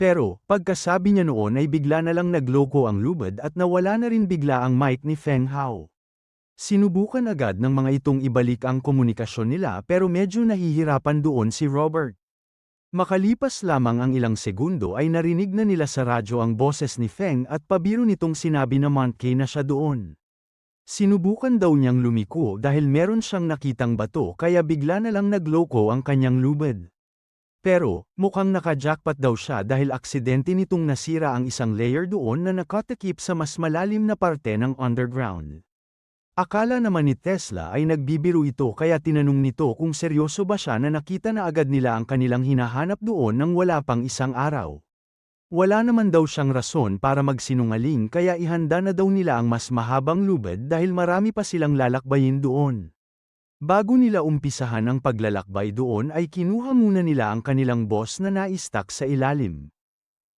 Pero, pagkasabi niya noon ay bigla na lang nagloko ang lubid at nawala na rin bigla ang mic ni Feng Hao. Sinubukan agad ng mga itong ibalik ang komunikasyon nila pero medyo nahihirapan doon si Robert. Makalipas lamang ang ilang segundo ay narinig na nila sa radyo ang boses ni Feng at pabiro nitong sinabi na Monkey na siya doon. Sinubukan daw niyang lumiko dahil meron siyang nakitang bato kaya bigla na lang nagloko ang kanyang lubid. Pero, mukhang naka-jackpot daw siya dahil aksidente nitong nasira ang isang layer doon na nakatakip sa mas malalim na parte ng underground. Akala naman ni Tesla ay nagbibiro ito kaya tinanong nito kung seryoso ba siya na nakita na agad nila ang kanilang hinahanap doon nang wala pang isang araw. Wala naman daw siyang rason para magsinungaling kaya ihanda na daw nila ang mas mahabang lubid dahil marami pa silang lalakbayin doon. Bago nila umpisahan ang paglalakbay doon ay kinuha muna nila ang kanilang boss na na-stuck sa ilalim.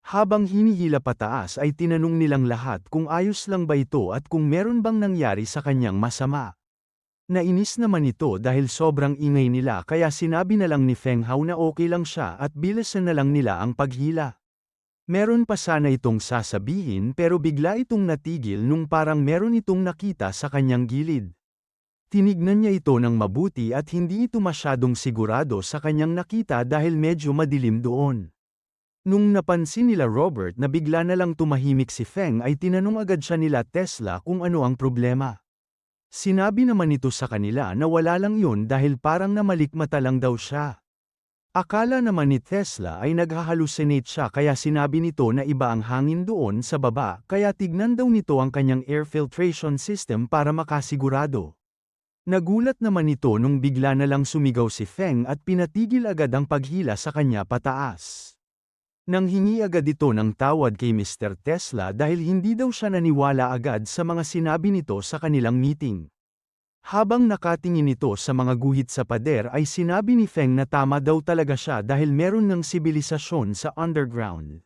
Habang hinihila pataas ay tinanong nilang lahat kung ayos lang ba ito at kung meron bang nangyari sa kanyang masama. Nainis naman ito dahil sobrang ingay nila kaya sinabi na lang ni Feng Hao na okay lang siya at bilisan na lang nila ang paghila. Meron pa sana itong sasabihin pero bigla itong natigil nung parang meron itong nakita sa kanyang gilid. Tinignan niya ito ng mabuti at hindi ito masyadong sigurado sa kanyang nakita dahil medyo madilim doon. Nung napansin nila Robert na bigla na lang tumahimik si Feng ay tinanong agad siya nila Tesla kung ano ang problema. Sinabi naman ito sa kanila na wala lang yun dahil parang namalikmata lang daw siya. Akala naman ni Tesla ay naghahalusinate siya kaya sinabi nito na iba ang hangin doon sa baba kaya tignan daw nito ang kanyang air filtration system para makasigurado. Nagulat naman ito nung bigla na lang sumigaw si Feng at pinatigil agad ang paghila sa kanya pataas. Nanghingi agad ito ng tawad kay Mr. Tesla dahil hindi daw siya naniwala agad sa mga sinabi nito sa kanilang meeting. Habang nakatingin ito sa mga guhit sa pader ay sinabi ni Feng na tama daw talaga siya dahil meron ng sibilisasyon sa underground.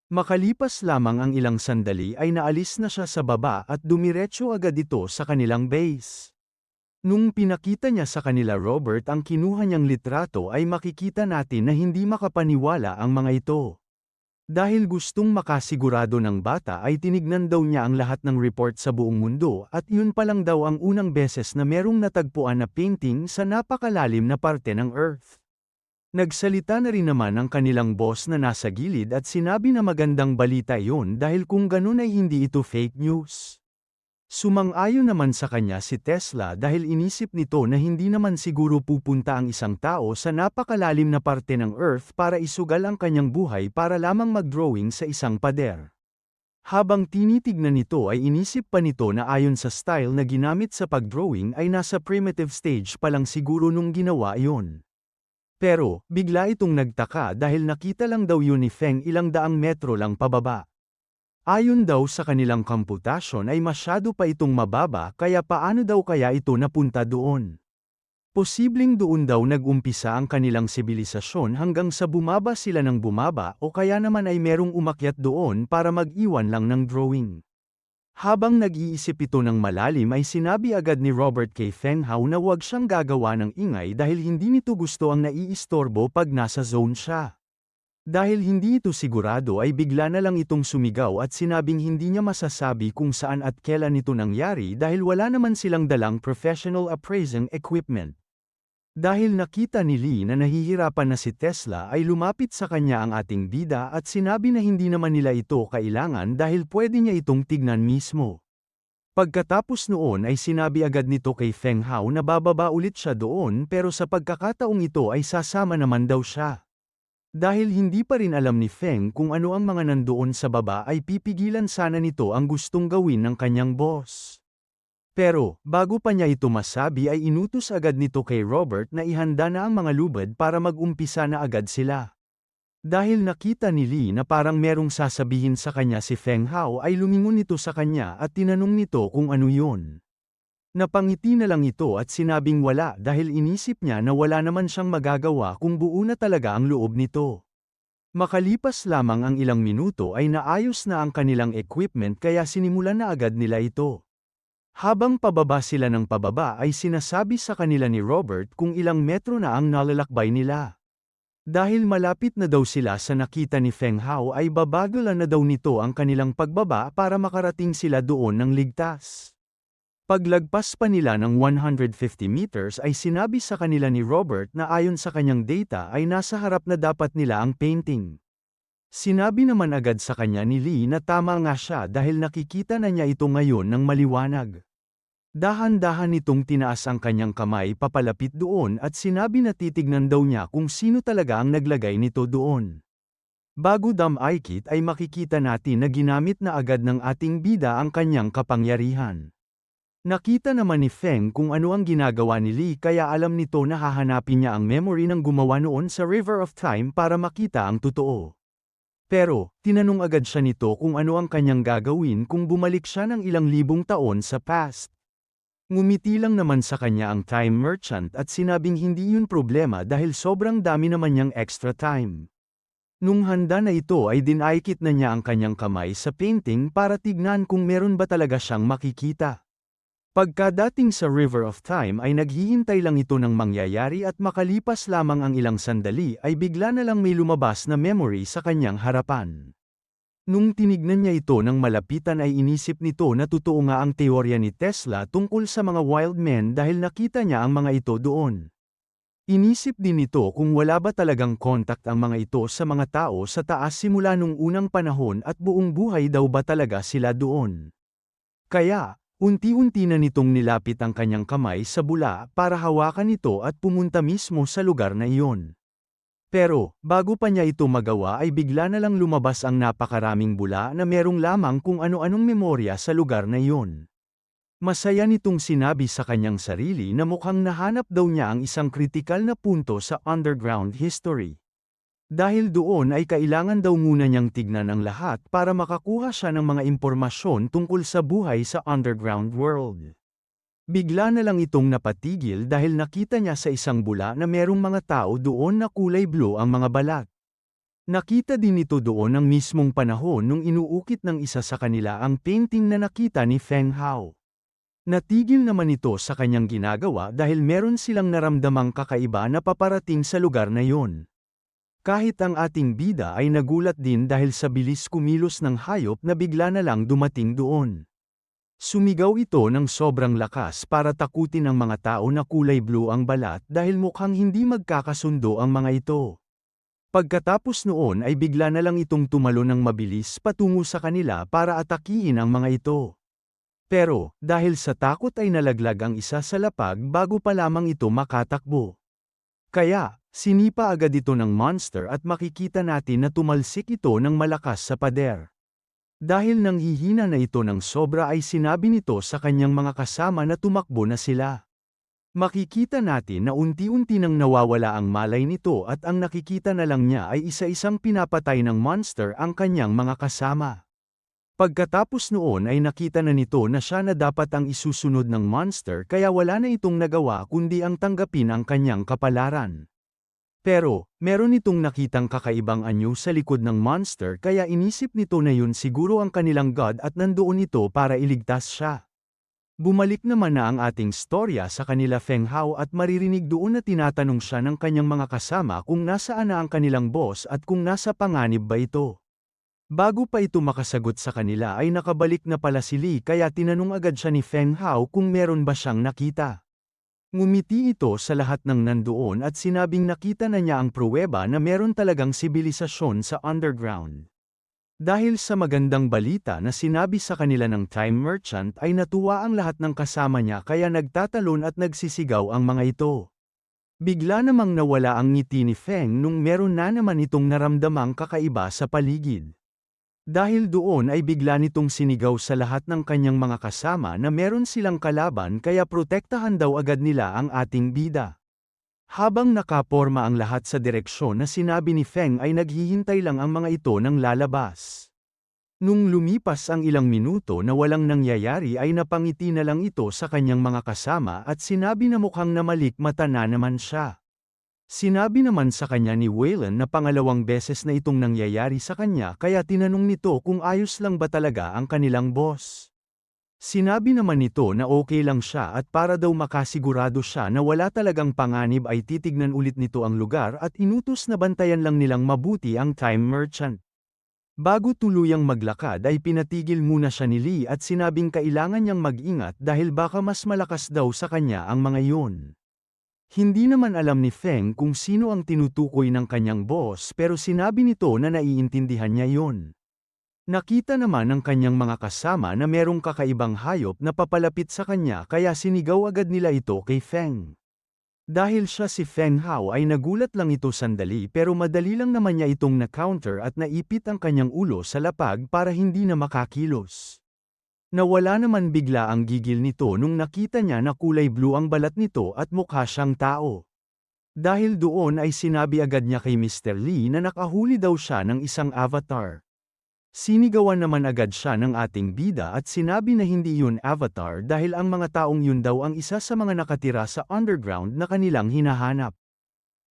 Makalipas lamang ang ilang sandali ay naalis na siya sa baba at dumiretso agad ito sa kanilang base. Nung pinakita niya sa kanila Robert ang kinuha niyang litrato ay makikita natin na hindi makapaniwala ang mga ito. Dahil gustong makasigurado ng bata ay tinignan daw niya ang lahat ng report sa buong mundo at yun pa lang daw ang unang beses na merong natagpuan na painting sa napakalalim na parte ng Earth. Nagsalita na rin naman ang kanilang boss na nasa gilid at sinabi na magandang balita yun dahil kung ganun ay hindi ito fake news. Sumang-ayon naman sa kanya si Tesla dahil inisip nito na hindi naman siguro pupunta ang isang tao sa napakalalim na parte ng Earth para isugal ang kanyang buhay para lamang mag-drawing sa isang pader. Habang tinitignan nito ay inisip pa nito na ayon sa style na ginamit sa pag-drawing ay nasa primitive stage pa lang siguro nung ginawa iyon. Pero, bigla itong nagtaka dahil nakita lang daw yun ni Feng ilang daang metro lang pababa. Ayon daw sa kanilang komputasyon ay masyado pa itong mababa kaya paano daw kaya ito napunta doon. Posibleng doon daw nag-umpisa ang kanilang sibilisasyon hanggang sa bumaba sila ng bumaba o kaya naman ay merong umakyat doon para mag-iwan lang ng drawing. Habang nag-iisip ito ng malalim ay sinabi agad ni Robert kay Feng Hao na huwag siyang gagawa ng ingay dahil hindi nito gusto ang naiistorbo pag nasa zone siya. Dahil hindi ito sigurado ay bigla na lang itong sumigaw at sinabing hindi niya masasabi kung saan at kailan ito nangyari dahil wala naman silang dalang professional appraising equipment. Dahil nakita ni Lee na nahihirapan na si Tesla ay lumapit sa kanya ang ating bida at sinabi na hindi naman nila ito kailangan dahil pwede niya itong tignan mismo. Pagkatapos noon ay sinabi agad nito kay Feng Hao na bababa ulit siya doon pero sa pagkakataong ito ay sasama naman daw siya. Dahil hindi pa rin alam ni Feng kung ano ang mga nandoon sa baba ay pipigilan sana nito ang gustong gawin ng kanyang boss. Pero, bago pa niya ito masabi ay inutos agad nito kay Robert na ihanda na ang mga lubid para mag-umpisa na agad sila. Dahil nakita ni Lee na parang merong sasabihin sa kanya si Feng Hao ay lumingon nito sa kanya at tinanong nito kung ano yun. Napangiti na lang ito at sinabing wala dahil inisip niya na wala naman siyang magagawa kung buo na talaga ang loob nito. Makalipas lamang ang ilang minuto ay naayos na ang kanilang equipment kaya sinimulan na agad nila ito. Habang pababa sila ng pababa ay sinasabi sa kanila ni Robert kung ilang metro na ang nalalakbay nila. Dahil malapit na daw sila sa nakita ni Feng Hao ay babagalan na daw nito ang kanilang pagbaba para makarating sila doon ng ligtas. Paglagpas pa nila ng 150 meters ay sinabi sa kanila ni Robert na ayon sa kanyang data ay nasa harap na dapat nila ang painting. Sinabi naman agad sa kanya ni Lee na tama nga siya dahil nakikita na niya ito ngayon ng maliwanag. Dahan-dahan nitong tinaas ang kanyang kamay papalapit doon at sinabi na titignan daw niya kung sino talaga ang naglagay nito doon. Bago dumikit ay makikita natin na ginamit na agad ng ating bida ang kanyang kapangyarihan. Nakita naman ni Feng kung ano ang ginagawa ni Lee kaya alam nito na hahanapin niya ang memory ng gumawa noon sa River of Time para makita ang totoo. Pero, tinanong agad siya nito kung ano ang kanyang gagawin kung bumalik siya ng ilang libong taon sa past. Ngumiti lang naman sa kanya ang time merchant at sinabing hindi yun problema dahil sobrang dami naman niyang extra time. Nung handa na ito ay dinaikit na niya ang kanyang kamay sa painting para tignan kung meron ba talaga siyang makikita. Pagkadating sa River of Time ay naghihintay lang ito ng mangyayari at makalipas lamang ang ilang sandali ay bigla na lang may lumabas na memory sa kanyang harapan. Nung tinignan niya ito ng malapitan ay inisip nito na totoo nga ang teorya ni Tesla tungkol sa mga wild men dahil nakita niya ang mga ito doon. Inisip din nito kung wala ba talagang contact ang mga ito sa mga tao sa taas simula nung unang panahon at buong buhay daw ba talaga sila doon. Kaya, unti-unti na nitong nilapit ang kanyang kamay sa bula para hawakan ito at pumunta mismo sa lugar na iyon. Pero, bago pa niya ito magawa ay bigla na lang lumabas ang napakaraming bula na merong lamang kung ano-anong memorya sa lugar na iyon. Masaya nitong sinabi sa kanyang sarili na mukhang nahanap daw niya ang isang kritikal na punto sa underground history. Dahil doon ay kailangan daw muna niyang tignan ang lahat para makakuha siya ng mga impormasyon tungkol sa buhay sa underground world. Bigla na lang itong napatigil dahil nakita niya sa isang bula na merong mga tao doon na kulay blue ang mga balat. Nakita din ito doon ang mismong panahon nung inuukit ng isa sa kanila ang painting na nakita ni Feng Hao. Natigil naman ito sa kanyang ginagawa dahil meron silang naramdamang kakaiba na paparating sa lugar na yon. Kahit ang ating bida ay nagulat din dahil sa bilis kumilos ng hayop na bigla na lang dumating doon. Sumigaw ito ng sobrang lakas para takutin ang mga tao na kulay blue ang balat dahil mukhang hindi magkakasundo ang mga ito. Pagkatapos noon ay bigla na lang itong tumalo ng mabilis patungo sa kanila para atakihin ang mga ito. Pero, dahil sa takot ay nalaglag ang isa sa lapag bago pa lamang ito makatakbo. Kaya, sinipa agad ito ng monster at makikita natin na tumalsik ito ng malakas sa pader. Dahil nanghihina na ito ng sobra ay sinabi nito sa kanyang mga kasama na tumakbo na sila. Makikita natin na unti-unti nang nawawala ang malay nito at ang nakikita na lang niya ay isa-isang pinapatay ng monster ang kanyang mga kasama. Pagkatapos noon ay nakita na nito na siya na dapat ang isusunod ng monster kaya wala na itong nagawa kundi ang tanggapin ang kanyang kapalaran. Pero, meron itong nakitang kakaibang anyo sa likod ng monster kaya inisip nito na yun siguro ang kanilang god at nandoon ito para iligtas siya. Bumalik naman na ang ating storya sa kanila Feng Hao at maririnig doon na tinatanong siya ng kanyang mga kasama kung nasaan na ang kanilang boss at kung nasa panganib ba ito. Bago pa ito makasagot sa kanila ay nakabalik na pala si Lee kaya tinanong agad siya ni Feng Hao kung meron ba siyang nakita. Ngumiti ito sa lahat ng nandoon at sinabing nakita na niya ang pruweba na meron talagang sibilisasyon sa underground. Dahil sa magandang balita na sinabi sa kanila ng time merchant ay natuwa ang lahat ng kasama niya kaya nagtatalon at nagsisigaw ang mga ito. Bigla namang nawala ang ngiti ni Feng nung meron na naman itong naramdamang kakaiba sa paligid. Dahil doon ay bigla nitong sinigaw sa lahat ng kanyang mga kasama na meron silang kalaban kaya protektahan daw agad nila ang ating bida. Habang nakaporma ang lahat sa direksyon na sinabi ni Feng ay naghihintay lang ang mga ito ng lalabas. Nung lumipas ang ilang minuto na walang nangyayari ay napangiti na lang ito sa kanyang mga kasama at sinabi na mukhang namalikmata na naman siya. Sinabi naman sa kanya ni Waylon na pangalawang beses na itong nangyayari sa kanya kaya tinanong nito kung ayos lang ba talaga ang kanilang boss. Sinabi naman nito na okay lang siya at para daw makasigurado siya na wala talagang panganib ay titignan ulit nito ang lugar at inutos na bantayan lang nilang mabuti ang Time Merchant. Bago tuluyang maglakad ay pinatigil muna siya ni Lee at sinabing kailangan niyang mag-ingat dahil baka mas malakas daw sa kanya ang mga iyon. Hindi naman alam ni Feng kung sino ang tinutukoy ng kanyang boss pero sinabi nito na naiintindihan niya iyon. Nakita naman ng kanyang mga kasama na merong kakaibang hayop na papalapit sa kanya kaya sinigaw agad nila ito kay Feng. Dahil siya si Feng Hao ay nagulat lang ito sandali pero madali lang naman niya itong na-counter at naipit ang kanyang ulo sa lapag para hindi na makakilos. Nawala naman bigla ang gigil nito nung nakita niya na kulay blue ang balat nito at mukha siyang tao. Dahil doon ay sinabi agad niya kay Mr. Lee na nakahuli daw siya ng isang avatar. Sinigawan naman agad siya ng ating bida at sinabi na hindi yun avatar dahil ang mga taong yun daw ang isa sa mga nakatira sa underground na kanilang hinahanap.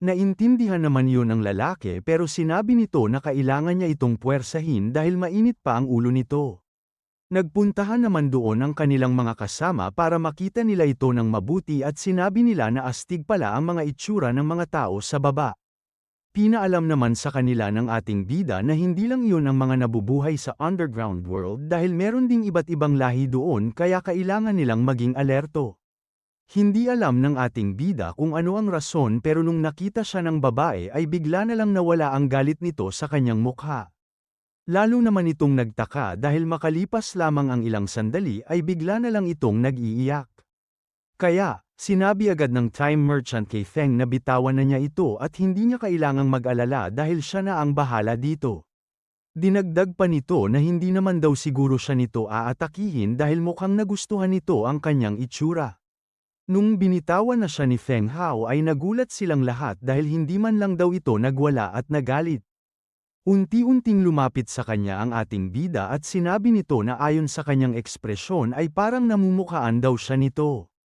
Naintindihan naman yun ng lalaki pero sinabi nito na kailangan niya itong puwersahin dahil mainit pa ang ulo nito. Nagpuntahan naman doon ang kanilang mga kasama para makita nila ito ng mabuti at sinabi nila na astig pala ang mga itsura ng mga tao sa baba. Pinaalam naman sa kanila ng ating bida na hindi lang iyon ang mga nabubuhay sa underground world dahil meron ding iba't ibang lahi doon kaya kailangan nilang maging alerto. Hindi alam ng ating bida kung ano ang rason pero nung nakita siya ng babae ay bigla na lang nawala ang galit nito sa kanyang mukha. Lalo naman itong nagtaka dahil makalipas lamang ang ilang sandali ay bigla na lang itong nag-iiyak. Kaya, sinabi agad ng Time Merchant kay Feng na bitawan na niya ito at hindi niya kailangang mag-alala dahil siya na ang bahala dito. Dinagdag pa nito na hindi naman daw siguro siya nito aatakihin dahil mukhang nagustuhan nito ang kanyang itsura. Nung binitawan na siya ni Feng Hao ay nagulat silang lahat dahil hindi man lang daw ito nagwala at nagalit. Unti-unting lumapit sa kanya ang ating bida at sinabi nito na ayon sa kanyang ekspresyon ay parang namumukhaan daw siya nito.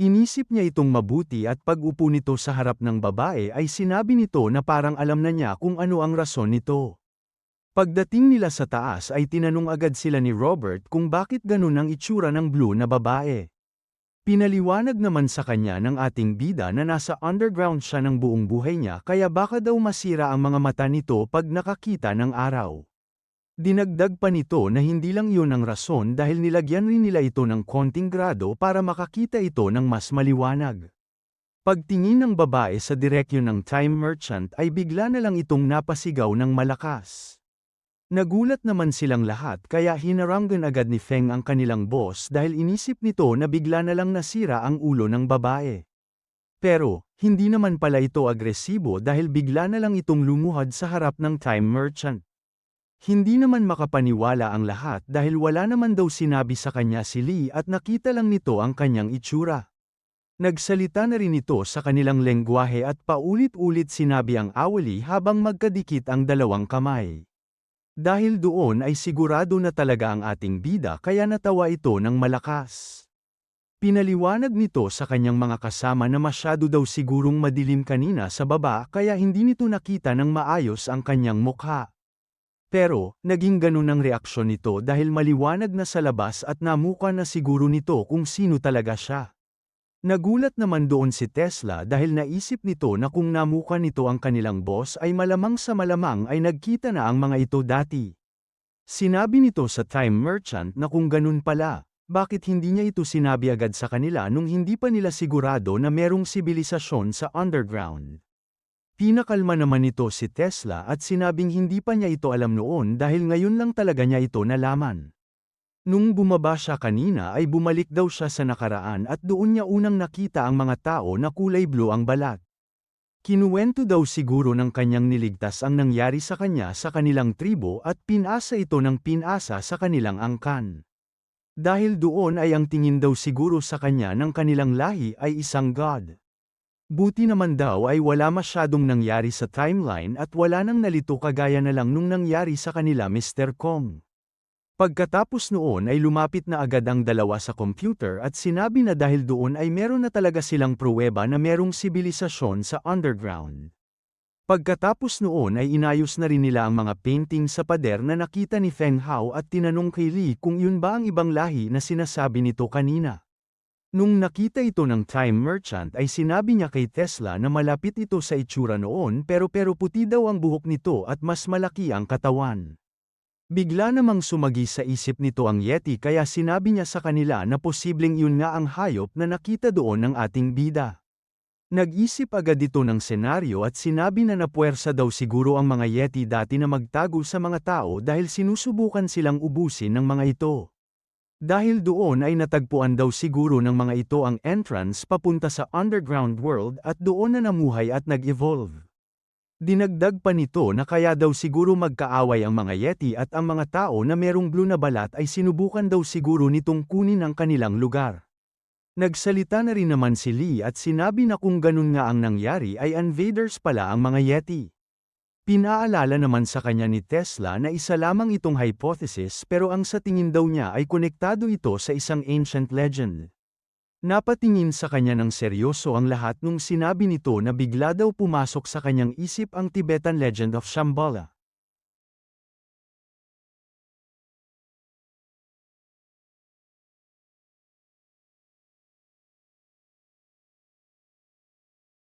Inisip niya itong mabuti at pag-upo nito sa harap ng babae ay sinabi nito na parang alam na niya kung ano ang rason nito. Pagdating nila sa taas ay tinanong agad sila ni Robert kung bakit ganun ang itsura ng blue na babae. Pinaliwanag naman sa kanya ng ating bida na nasa underground siya ng buong buhay niya kaya baka daw masira ang mga mata nito pag nakakita ng araw. Dinagdag pa nito na hindi lang yun ang rason dahil nilagyan rin nila ito ng konting grado para makakita ito ng mas maliwanag. Pagtingin ng babae sa direksyon ng Time Merchant ay bigla na lang itong napasigaw ng malakas. Nagulat naman silang lahat kaya hinaranggan agad ni Feng ang kanilang boss dahil inisip nito na bigla na lang nasira ang ulo ng babae. Pero, hindi naman pala ito agresibo dahil bigla na lang itong lumuhad sa harap ng Time Merchant. Hindi naman makapaniwala ang lahat dahil wala naman daw sinabi sa kanya si Lee at nakita lang nito ang kanyang itsura. Nagsalita na rin ito sa kanilang lengguwahe at paulit-ulit sinabi ang awali habang magkadikit ang dalawang kamay. Dahil doon ay sigurado na talaga ang ating bida kaya natawa ito ng malakas. Pinaliwanag nito sa kanyang mga kasama na masyado daw sigurong madilim kanina sa baba kaya hindi nito nakita ng maayos ang kanyang mukha. Pero, naging ganun ang reaksyon nito dahil maliwanag na sa labas at namuka na siguro nito kung sino talaga siya. Nagulat naman doon si Tesla dahil naisip nito na kung namuka nito ang kanilang boss ay malamang sa malamang ay nagkita na ang mga ito dati. Sinabi nito sa Time Merchant na kung ganun pala, bakit hindi niya ito sinabi agad sa kanila nung hindi pa nila sigurado na merong sibilisasyon sa underground. Pinakalma naman nito si Tesla at sinabing hindi pa niya ito alam noon dahil ngayon lang talaga niya ito nalaman. Nung bumaba siya kanina ay bumalik daw siya sa nakaraan at doon niya unang nakita ang mga tao na kulay blue ang balat. Kinuwento daw siguro ng kanyang niligtas ang nangyari sa kanya sa kanilang tribo at pinasa ito ng pinasa sa kanilang angkan. Dahil doon ay ang tingin daw siguro sa kanya ng kanilang lahi ay isang god. Buti naman daw ay wala masyadong nangyari sa timeline at wala nang nalito kagaya na lang nung nangyari sa kanila Mr. Kong. Pagkatapos noon ay lumapit na agad ang dalawa sa computer at sinabi na dahil doon ay meron na talaga silang pruweba na merong sibilisasyon sa underground. Pagkatapos noon ay inayos na rin nila ang mga painting sa pader na nakita ni Feng Hao at tinanong kay Lee kung yun ba ang ibang lahi na sinasabi nito kanina. Nung nakita ito ng time merchant ay sinabi niya kay Tesla na malapit ito sa itsura noon pero puti daw ang buhok nito at mas malaki ang katawan. Bigla namang sumagi sa isip nito ang Yeti kaya sinabi niya sa kanila na posibleng yun nga ang hayop na nakita doon ng ating bida. Nag-isip agad ito ng senaryo at sinabi na napuwersa daw siguro ang mga Yeti dati na magtago sa mga tao dahil sinusubukan silang ubusin ng mga ito. Dahil doon ay natagpuan daw siguro ng mga ito ang entrance papunta sa underground world at doon na namuhay at nag-evolve. Dinagdag pa nito na kaya daw siguro magkaaway ang mga Yeti at ang mga tao na merong blue na balat ay sinubukan daw siguro nitong kunin ang kanilang lugar. Nagsalita na rin naman si Lee at sinabi na kung ganun nga ang nangyari ay invaders pala ang mga Yeti. Pinaalala naman sa kanya ni Tesla na isa lamang itong hypothesis pero ang sa tingin daw niya ay konektado ito sa isang ancient legend. Napatingin sa kanya ng seryoso ang lahat nung sinabi nito na bigla daw pumasok sa kanyang isip ang Tibetan legend of Shambhala.